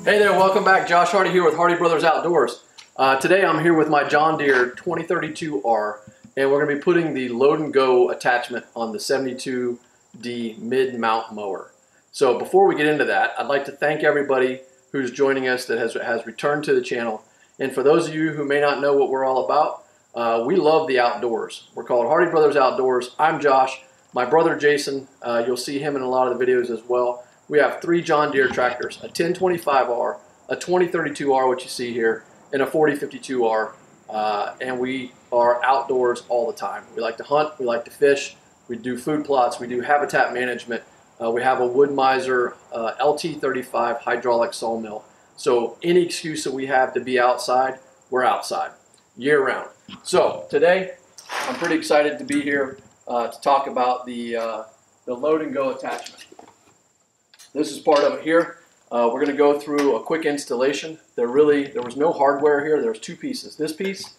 Hey there, welcome back. Josh Hardy here with Hardy Brothers Outdoors. Today I'm here with my John Deere 2032R, and we're going to be putting the load and go attachment on the 72D mid-mount mower. So before we get into that, I'd like to thank everybody who's joining us that has returned to the channel. And for those of you who may not know what we're all about, we love the outdoors. We're called Hardy Brothers Outdoors. I'm Josh. My brother Jason, you'll see him in a lot of the videos as well. We have 3 John Deere tractors, a 1025R, a 2032R, which you see here, and a 4052R, and we are outdoors all the time. We like to hunt, we like to fish, we do food plots, we do habitat management. We have a Wood Miser LT35 hydraulic sawmill. So any excuse that we have to be outside, we're outside, year round. So today, I'm pretty excited to be here to talk about the load and go attachment. This is part of it here. We're going to go through a quick installation. There was no hardware here. There's 2 pieces. This piece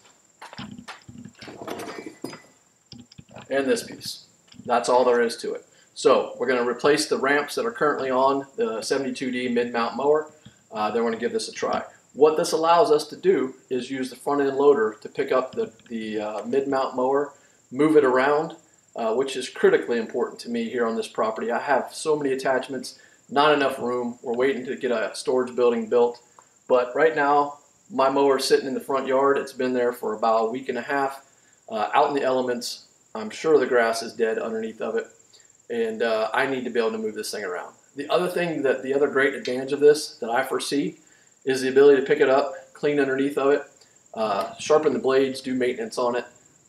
and this piece. That's all there is to it. So we're going to replace the ramps that are currently on the 72D mid-mount mower. Then we're going to give this a try. What this allows us to do is use the front end loader to pick up the mid-mount mower, move it around, which is critically important to me here on this property. I have so many attachments. Not enough room. We're waiting to get a storage building built. But right now, my mower is sitting in the front yard. It's been there for about a week and a half. Out in the elements, I'm sure the grass is dead underneath of it. And I need to be able to move this thing around. The other great advantage of this that I foresee is the ability to pick it up, clean underneath of it, sharpen the blades, do maintenance on it,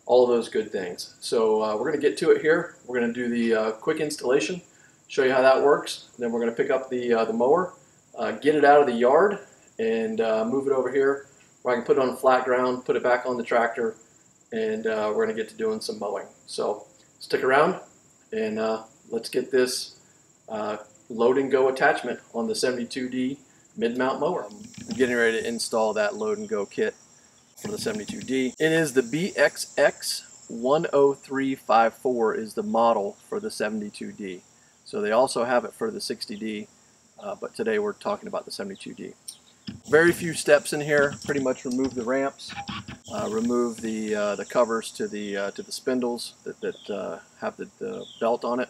all of those good things. So we're going to get to it here. We're going to do the quick installation. Show you how that works. Then we're going to pick up the mower, get it out of the yard, and move it over here where I can put it on flat ground, put it back on the tractor, and we're going to get to doing some mowing. So stick around and let's get this load and go attachment on the 72D mid-mount mower. I'm getting ready to install that load and go kit for the 72D. It is the BXX 10354 is the model for the 72D. So they also have it for the 60D, but today we're talking about the 72D. Very few steps in here. Pretty much remove the ramps, remove the covers to the spindles that have the belt on it,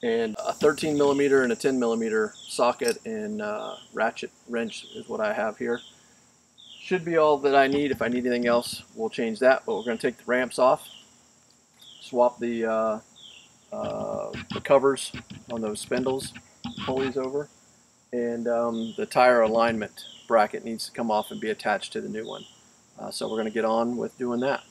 and a 13 millimeter and a 10 millimeter socket and ratchet wrench is what I have here. Should be all that I need. If I need anything else, we'll change that. But we're going to take the ramps off, swap the covers on those spindles, pulleys over, and the tire alignment bracket needs to come off and be attached to the new one. So we're going to get on with doing that.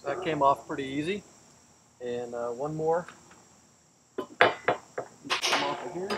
That came off pretty easy, and one more come off of here.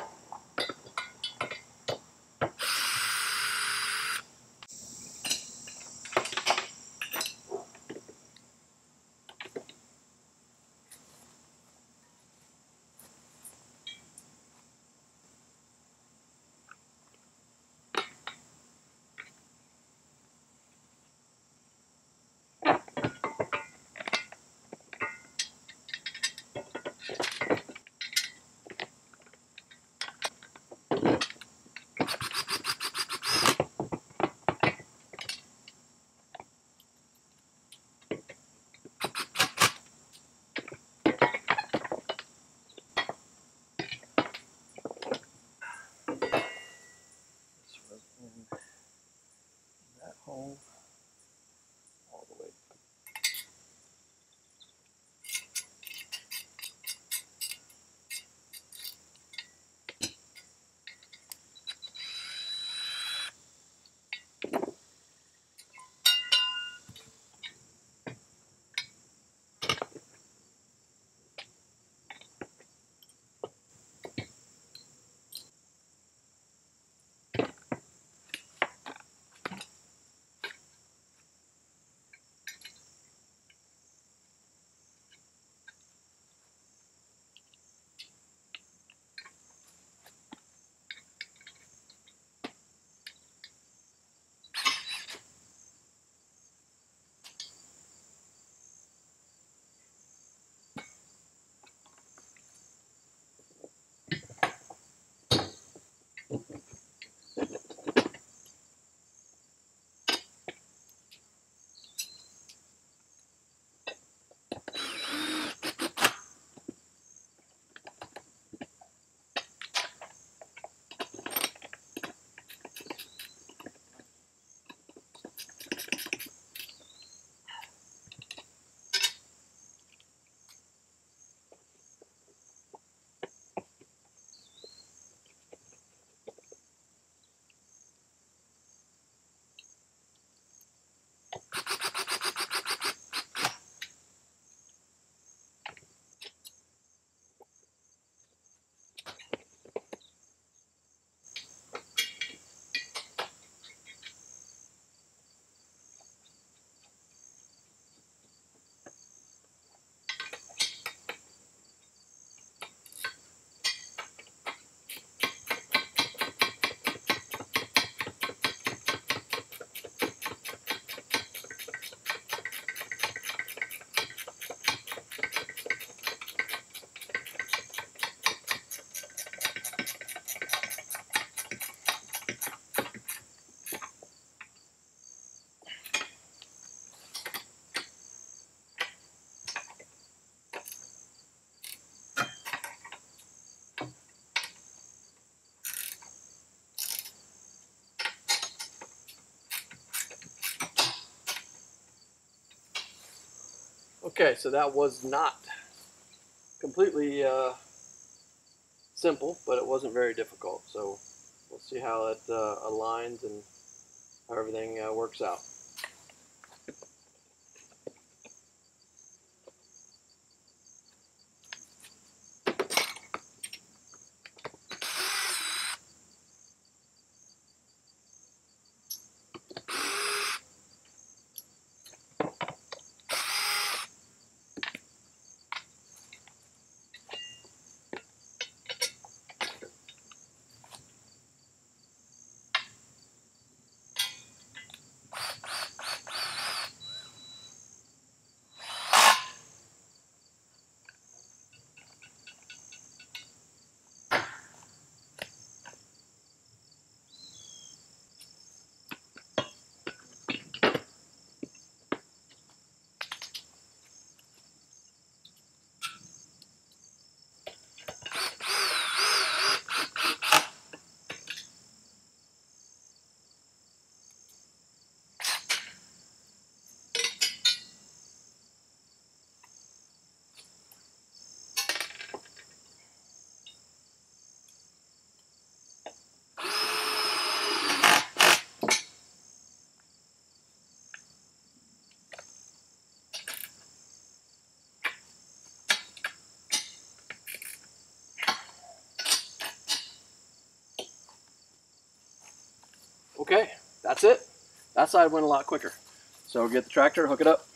Okay, so that was not completely simple, but it wasn't very difficult. So we'll see how it aligns and how everything works out. Okay, that's it. That side went a lot quicker. So get the tractor, hook it up.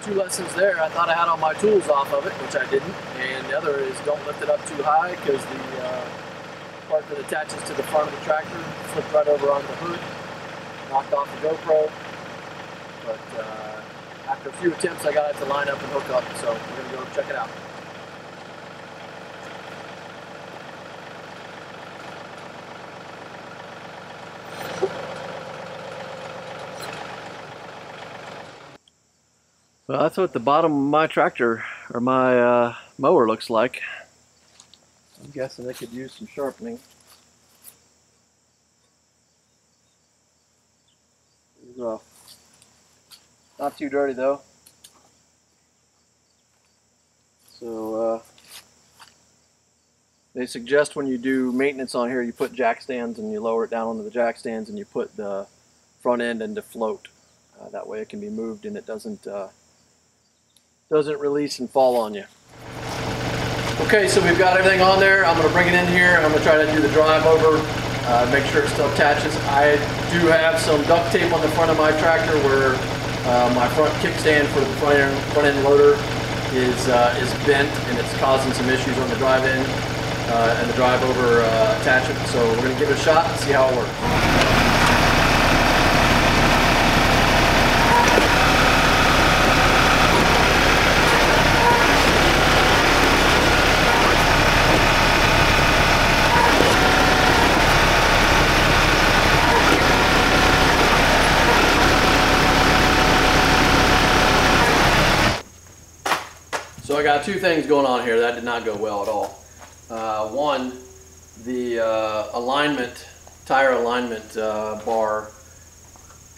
Two lessons there. I thought I had all my tools off of it, which I didn't. And the other is don't lift it up too high because the part that attaches to the front of the tractor flipped right over onto the hood, knocked off the GoPro. But after a few attempts, I got it to line up and hook up. So we're going to go check it out. Well, that's what the bottom of my tractor or my mower looks like. I'm guessing they could use some sharpening. It's rough. Not too dirty though. So they suggest when you do maintenance on here, you put jack stands and you lower it down onto the jack stands and you put the front end into float. That way it can be moved and it doesn't release and fall on you. Okay, so we've got everything on there. I'm going to bring it in here and I'm going to try to do the drive over, make sure it still attaches. I do have some duct tape on the front of my tractor where my front kickstand for the front end loader is bent and it's causing some issues on the drive in and the drive over attachment. So we're going to give it a shot and see how it works. I got two things going on here that did not go well at all. One, the tire alignment bar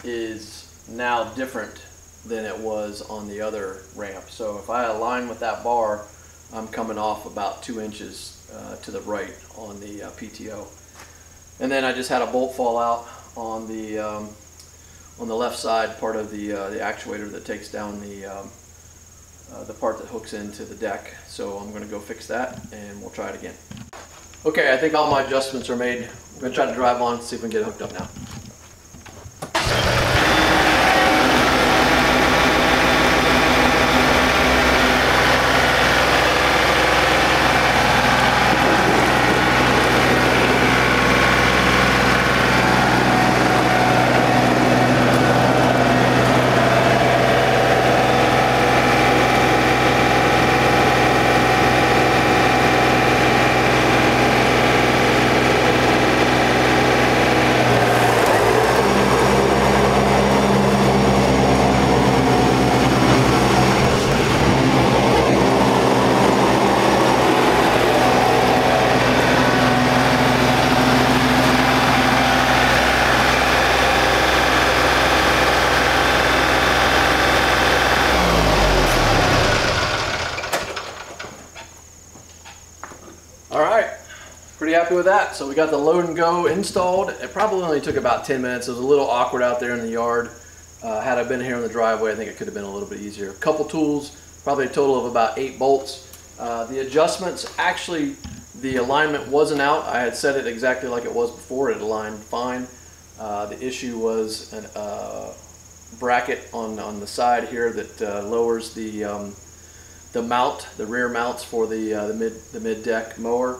is now different than it was on the other ramp. So if I align with that bar, I'm coming off about 2 inches to the right on the PTO. And then I just had a bolt fall out on the left side part of the actuator that takes down the part that hooks into the deck. So I'm going to go fix that and we'll try it again. Okay, I think all my adjustments are made. I'm going to try to drive on and see if we can get it hooked up now. Alright, pretty happy with that. So we got the load and go installed. It probably only took about 10 minutes. It was a little awkward out there in the yard. Had I been here in the driveway, I think it could have been a little bit easier. A couple tools, probably a total of about 8 bolts. The adjustments, actually the alignment wasn't out. I had set it exactly like it was before. It aligned fine. The issue was a bracket on the side here that lowers the mount, the rear mounts for the mid deck mower.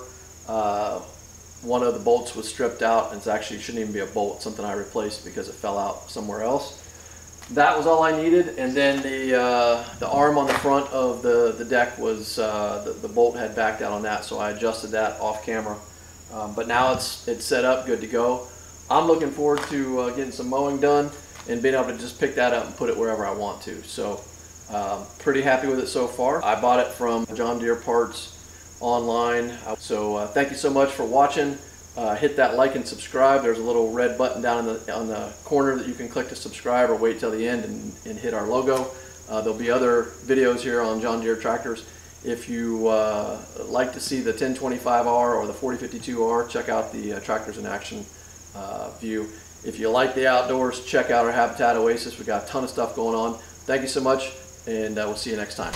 One of the bolts was stripped out, and it actually shouldn't even be a bolt, something I replaced because it fell out somewhere else. That was all I needed, and then the arm on the front of the deck was the bolt had backed out on that, so I adjusted that off camera. But now it's set up, good to go. I'm looking forward to getting some mowing done and being able to just pick that up and put it wherever I want to. So pretty happy with it so far. I bought it from John Deere parts online. So thank you so much for watching. Hit that like and subscribe. There's a little red button down on the corner that you can click to subscribe, or wait till the end and hit our logo. There'll be other videos here on John Deere tractors. If you like to see the 1025R or the 4052R, check out the Tractors in Action view. If you like the outdoors, check out our Habitat Oasis. We've got a ton of stuff going on. Thank you so much, and we'll see you next time.